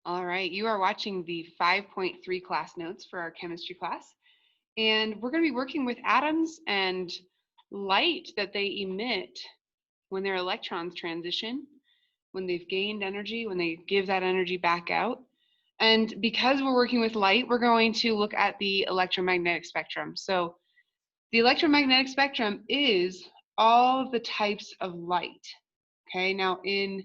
All right, you are watching the 5.3 class notes for our chemistry class, and we're going to be working with atoms and light that they emit when their electrons transition, when they've gained energy, when they give that energy back out. And because we're working with light, we're going to look at the electromagnetic spectrum. So the electromagnetic spectrum is all of the types of light. Okay, now in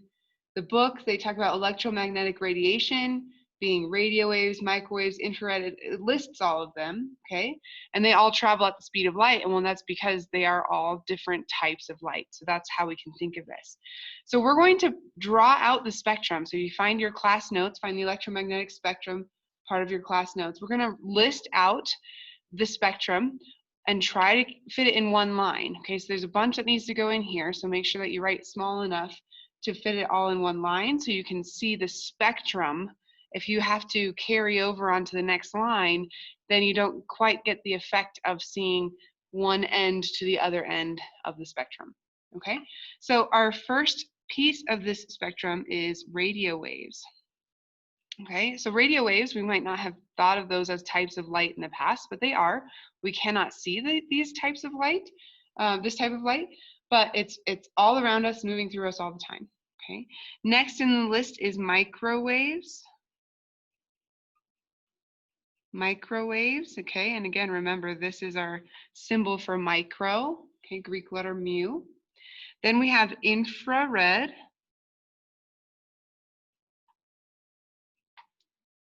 the book, they talk about electromagnetic radiation being radio waves, microwaves, infrared. It lists all of them, okay? And they all travel at the speed of light. And well, that's because they are all different types of light. So that's how we can think of this. So we're going to draw out the spectrum. So you find your class notes, find the electromagnetic spectrum part of your class notes. We're going to list out the spectrum and try to fit it in one line. Okay, so there's a bunch that needs to go in here, so make sure that you write small enough to fit it all in one line so you can see the spectrum. If you have to carry over onto the next line, then you don't quite get the effect of seeing one end to the other end of the spectrum. Okay, so our first piece of this spectrum is radio waves. Okay, so radio waves, we might not have thought of those as types of light in the past, but they are. We cannot see these types of light, this type of light, but it's all around us, moving through us all the time. Okay, next in the list is microwaves. Microwaves, okay, and again, remember this is our symbol for micro, okay, Greek letter mu. Then we have infrared,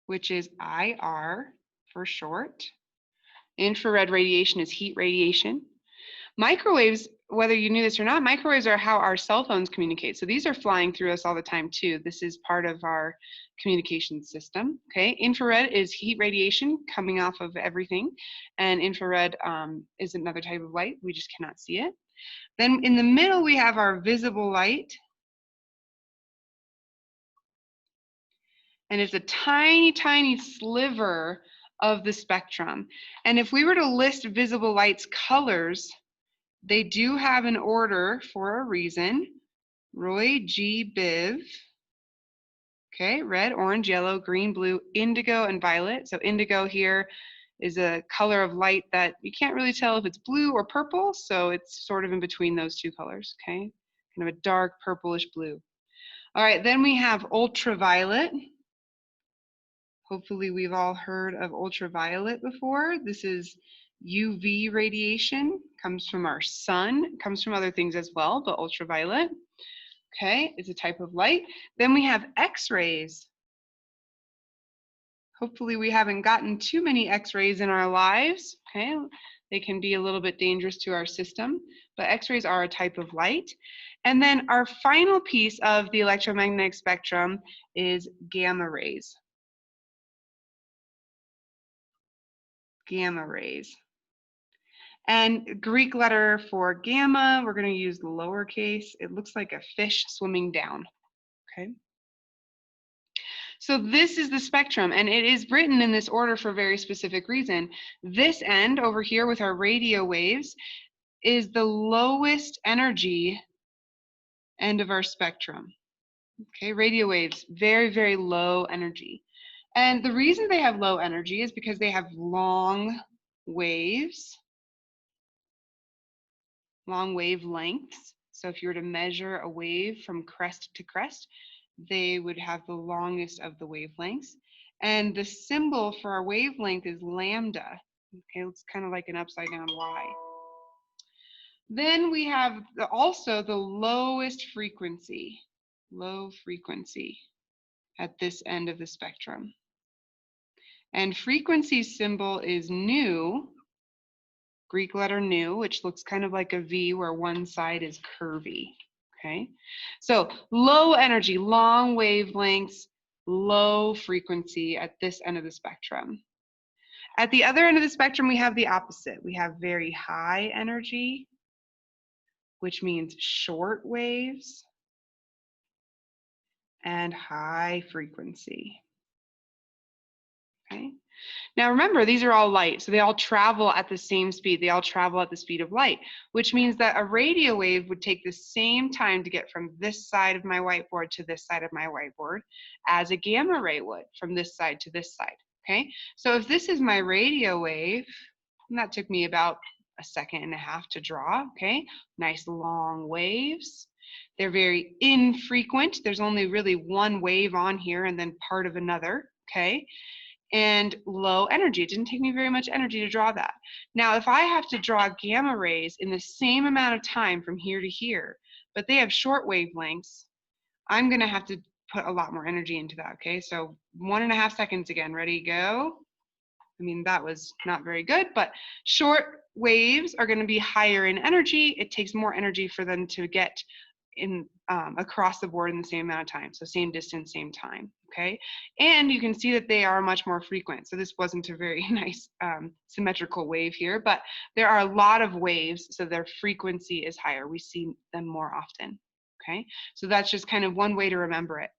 which is IR for short. Infrared radiation is heat radiation. Microwaves, whether you knew this or not, microwaves are how our cell phones communicate. So these are flying through us all the time too. This is part of our communication system. Okay, infrared is heat radiation coming off of everything, and infrared is another type of light. We just cannot see it. Then in the middle we have our visible light, and it's a tiny, tiny sliver of the spectrum. And if we were to list visible light's colors, they do have an order for a reason. Roy G. Biv. Okay, red, orange, yellow, green, blue, indigo, and violet. So indigo here is a color of light that you can't really tell if it's blue or purple, so it's sort of in between those two colors, okay? Kind of a dark purplish blue. All right, then we have ultraviolet. Hopefully we've all heard of ultraviolet before. This is UV radiation, comes from our sun, comes from other things as well, but ultraviolet, okay, is a type of light. Then we have X-rays. Hopefully we haven't gotten too many X-rays in our lives, okay? They can be a little bit dangerous to our system, but X-rays are a type of light. And then our final piece of the electromagnetic spectrum is gamma rays. Gamma rays. And Greek letter for gamma, we're going to use lowercase. It looks like a fish swimming down, okay? So this is the spectrum, and it is written in this order for a very specific reason. This end over here with our radio waves is the lowest energy end of our spectrum. Okay, radio waves, very, very low energy. And the reason they have low energy is because they have long waves, long wavelengths. So if you were to measure a wave from crest to crest, they would have the longest of the wavelengths. And the symbol for our wavelength is lambda. Okay, it's kind of like an upside down Y. Then we have also the lowest frequency, low frequency at this end of the spectrum. And frequency symbol is nu, Greek letter nu, which looks kind of like a V where one side is curvy. Okay, so low energy, long wavelengths, low frequency at this end of the spectrum. At the other end of the spectrum, we have the opposite. We have very high energy, which means short waves, and high frequency. Okay, Now remember, these are all light, so they all travel at the same speed. They all travel at the speed of light, which means that a radio wave would take the same time to get from this side of my whiteboard to this side of my whiteboard as a gamma ray would from this side to this side, okay? So if this is my radio wave, and that took me about a second and a half to draw, okay? Nice long waves. They're very infrequent. There's only really one wave on here and then part of another, okay? And low energy. It didn't take me very much energy to draw that. Now, if I have to draw gamma rays in the same amount of time from here to here, but they have short wavelengths, I'm gonna have to put a lot more energy into that, okay? So 1.5 seconds again, ready, go. I mean, that was not very good, but short waves are gonna be higher in energy. It takes more energy for them to get in across the board in the same amount of time. So same distance, same time, okay? And you can see that they are much more frequent. So this wasn't a very nice symmetrical wave here, but there are a lot of waves, so their frequency is higher. We see them more often, okay? So that's just kind of one way to remember it.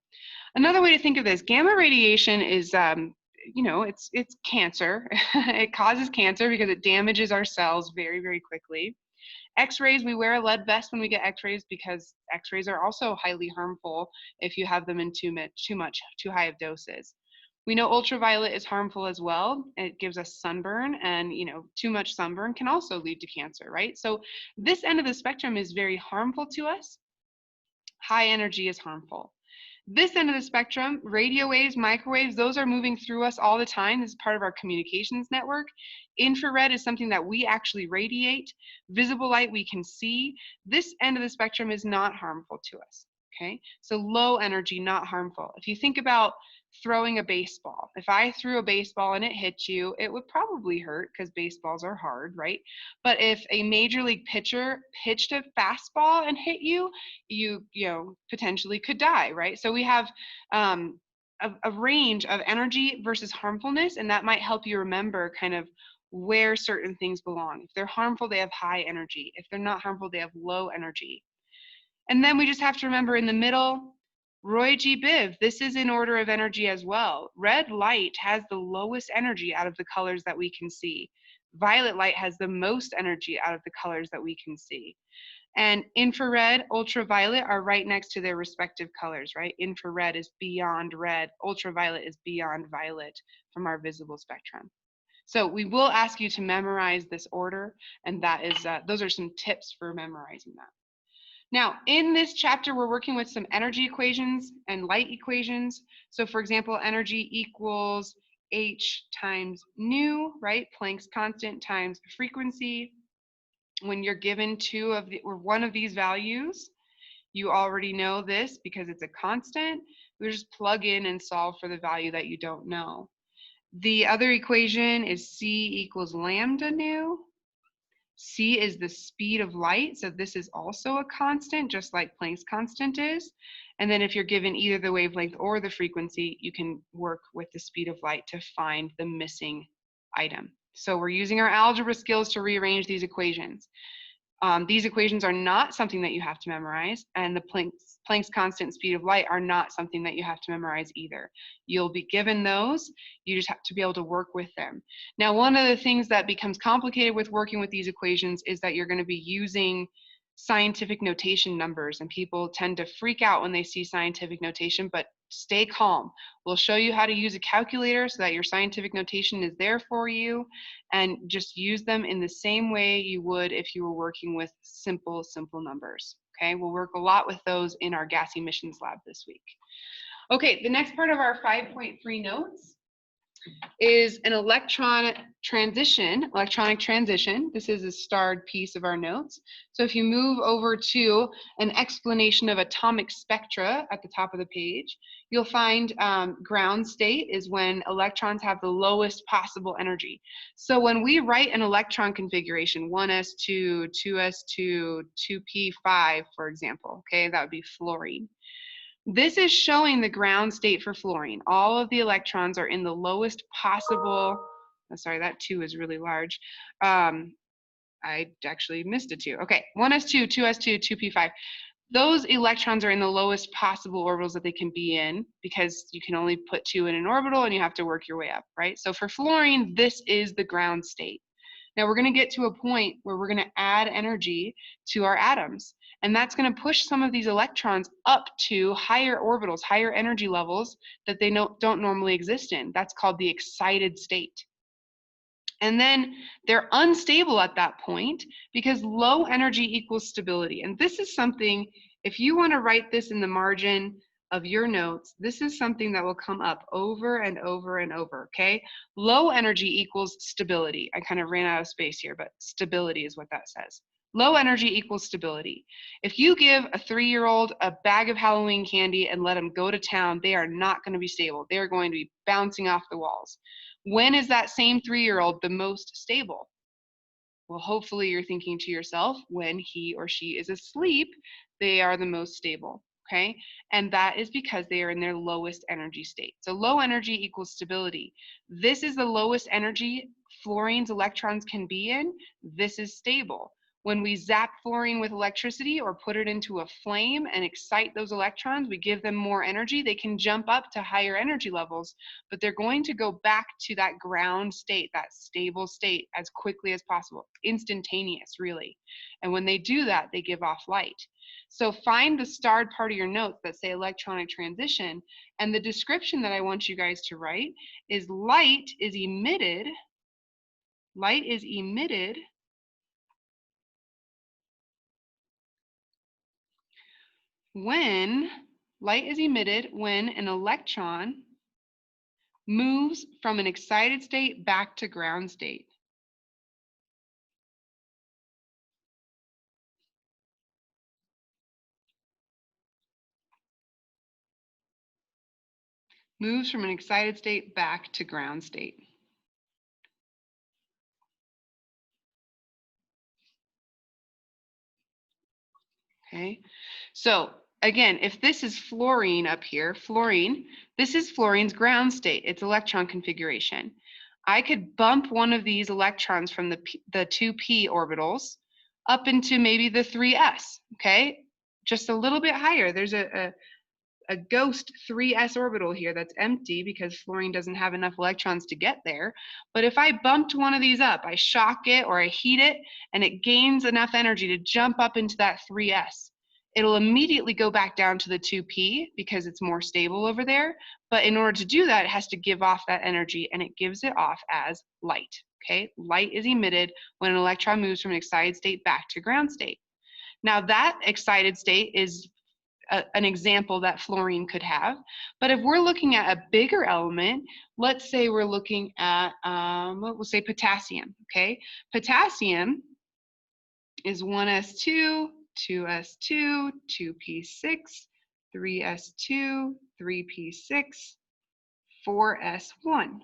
Another way to think of this, gamma radiation is, you know, it's cancer. It causes cancer because it damages our cells very, very quickly. X-rays, we wear a lead vest when we get X-rays because X-rays are also highly harmful if you have them in too high of doses. We know ultraviolet is harmful as well. It gives us sunburn, and you know, too much sunburn can also lead to cancer, right? So this end of the spectrum is very harmful to us. High energy is harmful. This end of the spectrum, radio waves, microwaves, those are moving through us all the time. This is part of our communications network. Infrared is something that we actually radiate. Visible light we can see. This end of the spectrum is not harmful to us, okay? So low energy, not harmful. If you think about throwing a baseball, if I threw a baseball and it hit you, it would probably hurt because baseballs are hard, right? But if a major league pitcher pitched a fastball and hit you, you know, potentially could die, right? So we have a range of energy versus harmfulness, and that might help you remember kind of where certain things belong. If they're harmful, they have high energy. If they're not harmful, they have low energy. And then we just have to remember in the middle, Roy G. Biv, this is in order of energy as well. Red light has the lowest energy out of the colors that we can see. Violet light has the most energy out of the colors that we can see. And infrared, ultraviolet are right next to their respective colors, right? Infrared is beyond red, ultraviolet is beyond violet from our visible spectrum. So we will ask you to memorize this order, and that is those are some tips for memorizing that. Now, in this chapter, we're working with some energy equations and light equations. So for example, energy equals h times nu, right? Planck's constant times frequency. When you're given one of these values, you already know this because it's a constant. We just plug in and solve for the value that you don't know. The other equation is c equals lambda nu. C is the speed of light, so this is also a constant, just like Planck's constant is. And then if you're given either the wavelength or the frequency, you can work with the speed of light to find the missing item. So we're using our algebra skills to rearrange these equations. These equations are not something that you have to memorize, and the Planck's constant speed of light are not something that you have to memorize either. You'll be given those, you just have to be able to work with them. Now, one of the things that becomes complicated with working with these equations is that you're going to be using scientific notation numbers, and people tend to freak out when they see scientific notation, but stay calm. We'll show you how to use a calculator so that your scientific notation is there for you, and just use them in the same way you would if you were working with simple numbers. Okay, we'll work a lot with those in our gas emissions lab this week. Okay, the next part of our 5.3 notes is an electronic transition. This is a starred piece of our notes. So if you move over to an explanation of atomic spectra at the top of the page, you'll find ground state is when electrons have the lowest possible energy. So when we write an electron configuration, 1s2, 2s2, 2p5, for example, okay, that would be fluorine. This is showing the ground state for fluorine. All of the electrons are in the lowest possible, sorry, that 2 is really large. I actually missed a 2. Okay, 1s2, 2s2, 2p5. those electrons are in the lowest possible orbitals that they can be in, because you can only put 2 in an orbital and you have to work your way up, right? So for fluorine, this is the ground state. Now we're going to get to a point where we're going to add energy to our atoms, and that's going to push some of these electrons up to higher orbitals, higher energy levels that they don't normally exist in. That's called the excited state. And then they're unstable at that point because low energy equals stability. And this is something, if you want to write this in the margin of your notes, this is something that will come up over and over and over, okay? Low energy equals stability. I kind of ran out of space here, but stability is what that says. Low energy equals stability. If you give a 3-year-old a bag of Halloween candy and let them go to town, they are not going to be stable. They're going to be bouncing off the walls. When is that same 3-year-old the most stable? Well, hopefully you're thinking to yourself, when he or she is asleep, they are the most stable, okay? And that is because they are in their lowest energy state. So low energy equals stability. This is the lowest energy fluorine's electrons can be in. This is stable. When we zap fluorine with electricity or put it into a flame and excite those electrons, we give them more energy, they can jump up to higher energy levels, but they're going to go back to that ground state, that stable state, as quickly as possible, instantaneous, really. And when they do that, they give off light. So find the starred part of your notes that say electronic transition, and the description that I want you guys to write is light is emitted when an electron moves from an excited state back to ground state. Moves from an excited state back to ground state. Okay, so again, if this is fluorine up here, this is fluorine's ground state, its electron configuration. I could bump one of these electrons from the 2p orbitals up into maybe the 3s, okay? Just a little bit higher. There's a ghost 3s orbital here that's empty because fluorine doesn't have enough electrons to get there. But if I bumped one of these up, I shock it or I heat it, and it gains enough energy to jump up into that 3s, it'll immediately go back down to the 2p because it's more stable over there. But in order to do that, it has to give off that energy, and it gives it off as light. Okay, light is emitted when an electron moves from an excited state back to ground state. Now that excited state is an example that fluorine could have. But if we're looking at a bigger element, let's say we're looking at, we'll say potassium, okay? Potassium is 1s2, 2s2, 2p6, 3s2, 3p6, 4s1,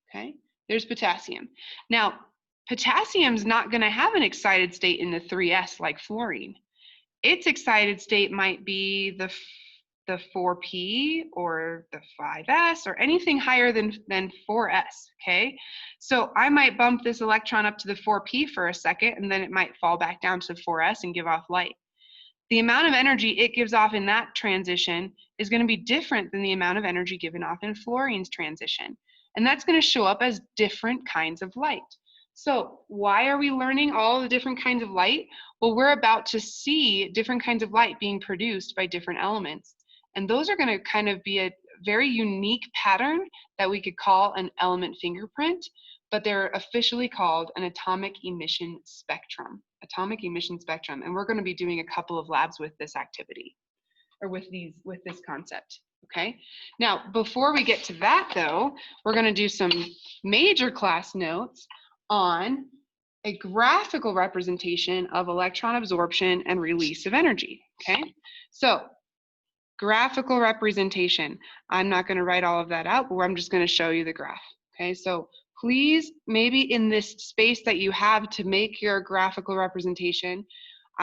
okay? There's potassium. Now, potassium's not gonna have an excited state in the 3s like fluorine. Its excited state might be the 4p or the 5s or anything higher than 4s, okay? So I might bump this electron up to the 4p for a second, and then it might fall back down to the 4s and give off light. The amount of energy it gives off in that transition is going to be different than the amount of energy given off in fluorine's transition. And that's going to show up as different kinds of light. So why are we learning all the different kinds of light? Well, we're about to see different kinds of light being produced by different elements. And those are going to kind of be a very unique pattern that we could call an element fingerprint, but they're officially called an atomic emission spectrum. Atomic emission spectrum. And we're going to be doing a couple of labs with this activity, or with this concept. Okay, now before we get to that though, we're going to do some major class notes on a graphical representation of electron absorption and release of energy. Okay, so graphical representation. I'm not going to write all of that out, but I'm just going to show you the graph. Okay, so please, maybe in this space that you have to make your graphical representation,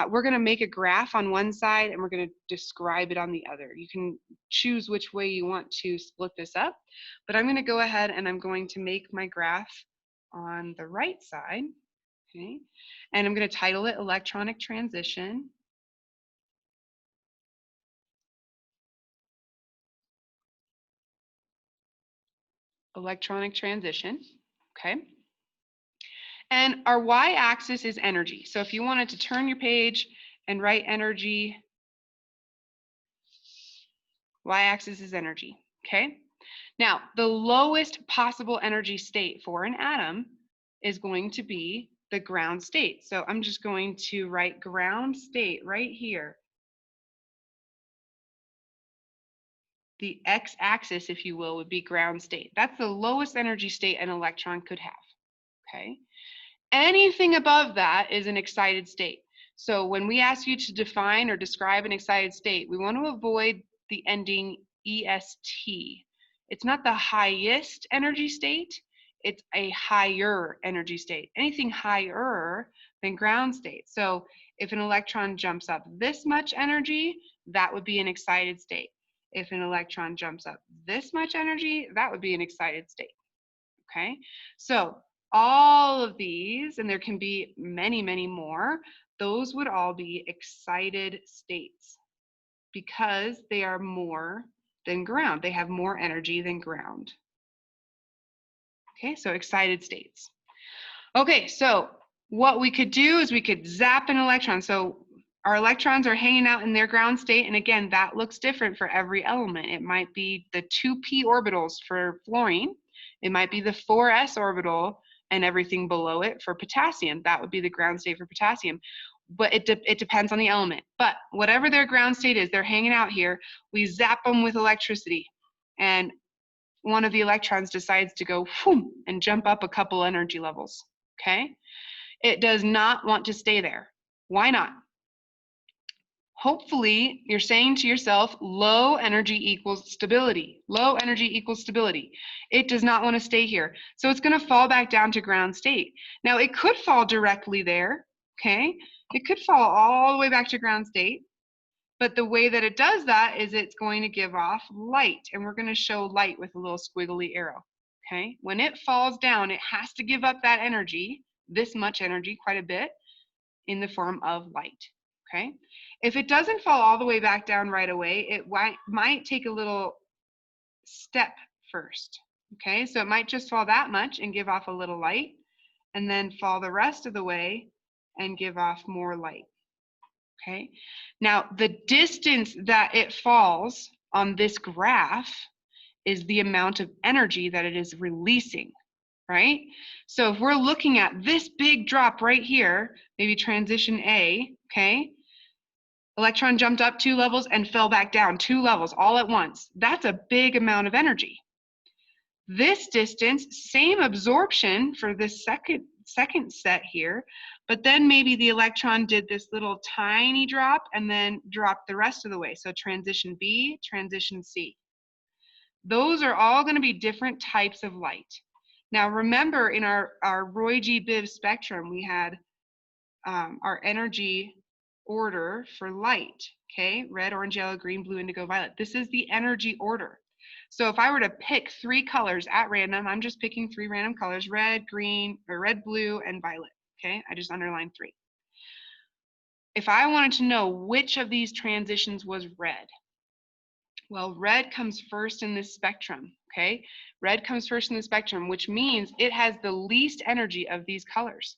we're going to make a graph on one side and we're going to describe it on the other. You can choose which way you want to split this up, but I'm going to go ahead and I'm going to make my graph on the right side. Okay, and I'm going to title it electronic transition. electronic transition, okay? And our y-axis is energy. So if you wanted to turn your page and write energy, y-axis is energy, okay? Now, the lowest possible energy state for an atom is going to be the ground state. So I'm just going to write ground state right here. The x-axis, if you will, would be ground state. That's the lowest energy state an electron could have, okay? Anything above that is an excited state. So when we ask you to define or describe an excited state, we want to avoid the ending EST. It's not the highest energy state, it's a higher energy state. Anything higher than ground state. So if an electron jumps up this much energy, that would be an excited state. If an electron jumps up this much energy, that would be an excited state. Okay, so all of these, and there can be many, many more, those would all be excited states because they are more than ground. They have more energy than ground. Okay, so excited states. Okay, so what we could do is we could zap an electron. So our electrons are hanging out in their ground state, and again, that looks different for every element. It might be the 2p orbitals for fluorine. It might be the 4s orbital and everything below it for potassium. That would be the ground state for potassium. But it depends on the element. But whatever their ground state is, they're hanging out here. We zap them with electricity, and one of the electrons decides to go whoom, and jump up a couple energy levels. Okay? It does not want to stay there. Why not? Hopefully, you're saying to yourself, low energy equals stability. Low energy equals stability. It does not want to stay here. So it's going to fall back down to ground state. Now, it could fall directly there, okay? It could fall all the way back to ground state. But the way that it does that is it's going to give off light. And we're going to show light with a little squiggly arrow, okay? When it falls down, it has to give up that energy, this much energy, quite a bit, in the form of light. Okay, if it doesn't fall all the way back down right away, it might take a little step first. Okay, so it might just fall that much and give off a little light, and then fall the rest of the way and give off more light. Okay, now the distance that it falls on this graph is the amount of energy that it is releasing, right? So if we're looking at this big drop right here, maybe transition A, okay? Electron jumped up 2 levels and fell back down 2 levels all at once. That's a big amount of energy. This distance, same absorption for this second set here, but then maybe the electron did this little tiny drop and then dropped the rest of the way. So transition B, transition C. Those are all going to be different types of light. Now remember, in our Roy G. Biv spectrum, we had our energy order for light, okay? Red, orange, yellow, green, blue, indigo, violet. This is the energy order. So if I were to pick 3 colors at random, I'm just picking 3 random colors, red, green, or red, blue, and violet, okay? I just underlined 3. If I wanted to know which of these transitions was red, well, red comes first in this spectrum, okay? Red comes first in the spectrum, which means it has the least energy of these colors.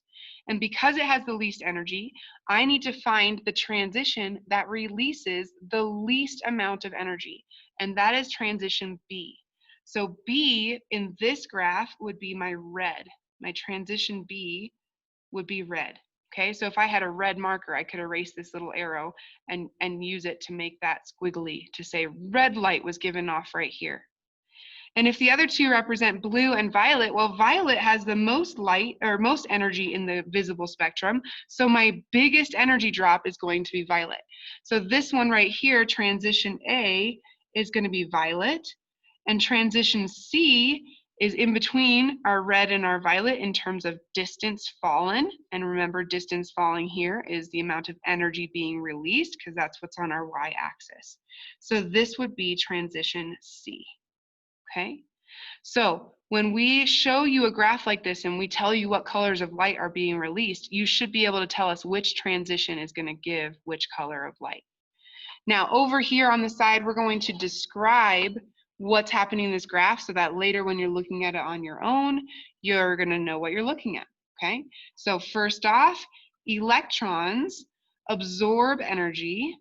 And because it has the least energy, I need to find the transition that releases the least amount of energy, and that is transition B. So B in this graph would be my red. My transition B would be red. Okay, so if I had a red marker, I could erase this little arrow and use it to make that squiggly to say red light was given off right here. And if the other 2 represent blue and violet, well, violet has the most light or most energy in the visible spectrum. So my biggest energy drop is going to be violet. So this one right here, transition A, is going to be violet. And transition C is in between our red and our violet in terms of distance fallen. And remember, distance falling here is the amount of energy being released, because that's what's on our y-axis. So this would be transition C. Okay, so when we show you a graph like this and we tell you what colors of light are being released, you should be able to tell us which transition is going to give which color of light. Now over here on the side, we're going to describe what's happening in this graph so that later when you're looking at it on your own, you're going to know what you're looking at. Okay, so first off, electrons absorb energy.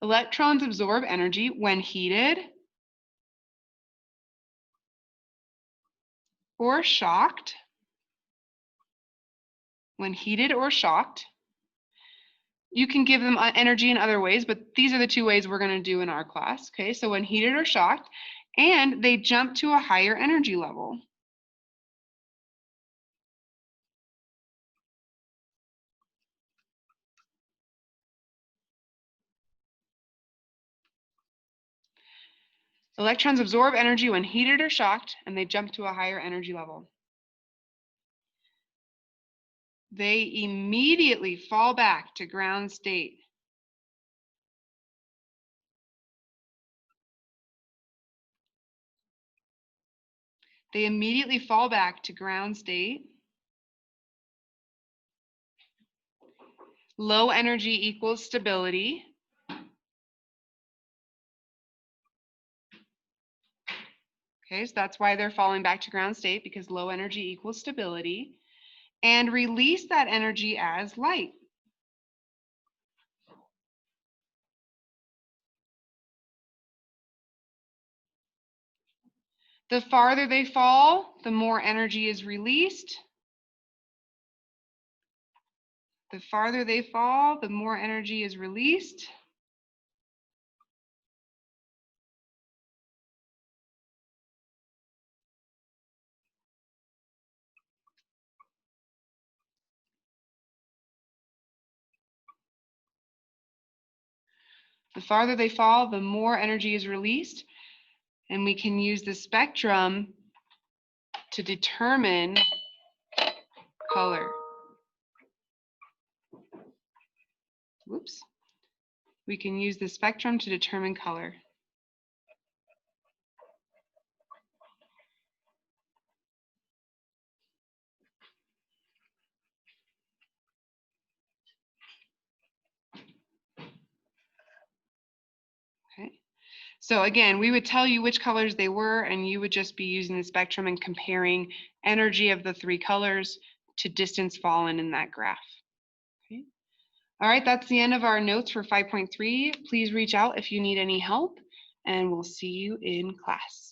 Electrons absorb energy when heated or shocked. When heated or shocked. You can give them energy in other ways, but these are the two ways we're going to do in our class. Okay, so when heated or shocked, and they jump to a higher energy level. Electrons absorb energy when heated or shocked, and they jump to a higher energy level. They immediately fall back to ground state. They immediately fall back to ground state. Low energy equals stability. Okay, so that's why they're falling back to ground state, because low energy equals stability. And release that energy as light. The farther they fall, the more energy is released. The farther they fall, the more energy is released. The farther they fall, the more energy is released. And we can use the spectrum to determine color. Whoops. We can use the spectrum to determine color. Okay. So again, we would tell you which colors they were, and you would just be using the spectrum and comparing energy of the three colors to distance fallen in that graph. Okay. All right, that's the end of our notes for 5.3. Please reach out if you need any help, and we'll see you in class.